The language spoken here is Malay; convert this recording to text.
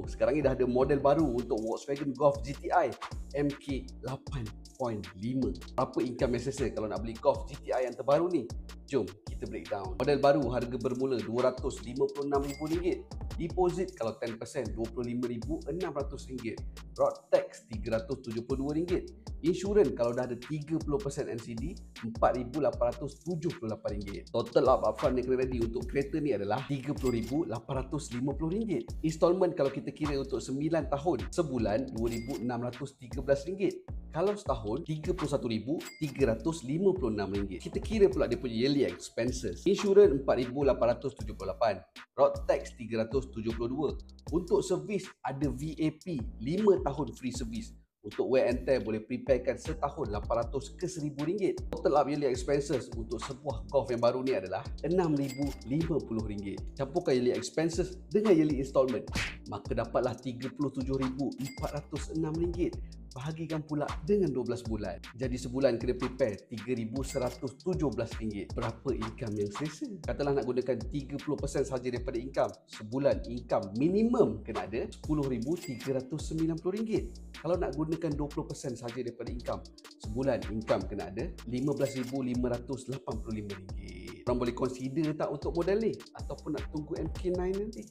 Sekarang ni dah ada model baru untuk Volkswagen Golf GTI MK8.5. Berapa income yang selesa kalau nak beli Golf GTI yang terbaru ni? Jom kita breakdown. Model baru harga bermula RM256,000. Deposit kalau 10% RM25,600. Road tax RM372. Insurans kalau dah ada 30% NCD RM4,878. Total upfront yang kena ready untuk kereta ni adalah RM30,850. Installment kalau kita kira untuk 9 tahun, sebulan RM2,613. Kalau setahun, RM31,356. Kita kira pula dia punya yearly expenses. Insurans RM4,878. Road tax RM372. Untuk servis ada VAP 5 tahun free service. Untuk wear and tear boleh preparekan setahun RM800 ke RM1,000. Total up yearly expenses untuk sebuah Golf yang baru ni adalah RM6,050. Campurkan yearly expenses dengan yearly installment, maka dapatlah RM34,406. Bahagikan pula dengan 12 bulan. Jadi sebulan kena prepare RM3,117. Berapa income yang selesa? Katalah nak gunakan 30% sahaja daripada income. Sebulan income minimum kena ada RM10,390. Kalau nak gunakan 20% sahaja daripada income, sebulan income kena ada RM15,585. Korang boleh consider tak untuk model ni? Ataupun nak tunggu MK9 nanti?